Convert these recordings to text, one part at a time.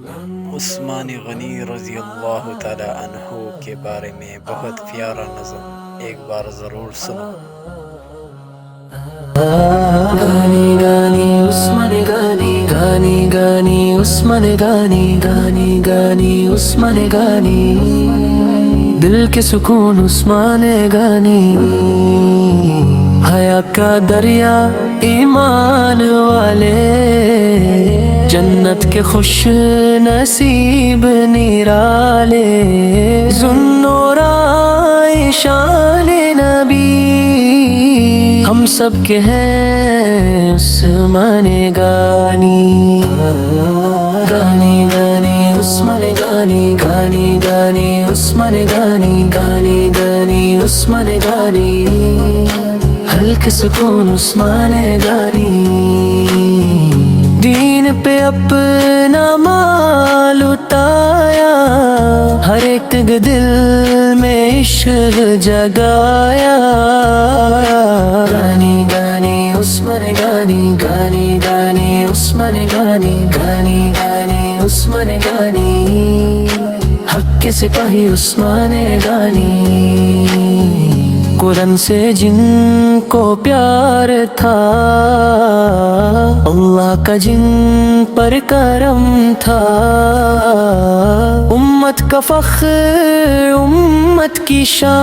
عثمان غنی رضی اللہ تعالی عنہ کے بارے میں بہت پیارا نظم، ایک بار ضرور سنو۔ گانی گانی عثمان گانی، گانی گانی عثمان گانی، گانی گانی عثمان گانی، دل کے سکون عثمان گانی، حیا کا دریا ایمان والے، جنت کے خوش نصیب نرالے، ذوالنورانی شان نبی، ہم سب کے ہیں عثمان گانی، گانی گانی عثمان گانی، گانی گانی عثمان گانی، گانی گانی عثمان گانی، ہلکے سکون عثمان گانی، دین پہ اپنا مال اٹھایا، ہر ایک دل میں عشق جگایا، گانی گانی عثمان گانی، گانی گانی عثمان گانی، گانی گانی عثمان گانی، حق کے سپاہی عثمان گانی، قرآن سے جن کو پیار تھا، اللہ کا جن پر کرم تھا، امت کا فخر امت کی شان،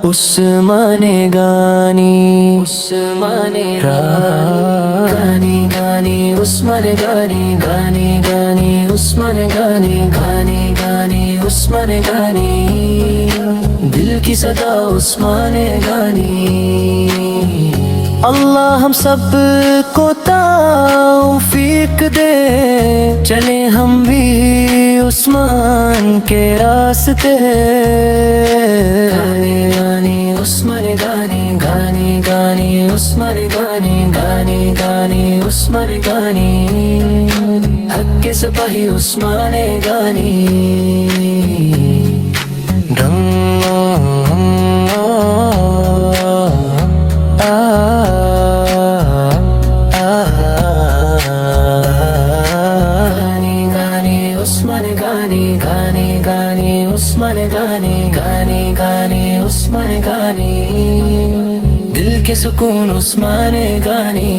عثمان گانی، عثمان گانی، گانی عثمان گانی، گانی گانی عثمان گانی، گانی گانی عثمان گانی، دل کی صدا عثمان گانی، اللہ ہم سب کو توفیق دے، چلے ہم بھی عثمان کے راستے، گانی گانی عثمان گانی، گانی گانی عثمان گانی، گانی گانی عثمان گانی، حق کے سپاہی عثمان گانی، عثمان گانی، گانی گانی عثمان گانی، گانی گانی عثمان گانی، دل کے سکون عثمان گانی۔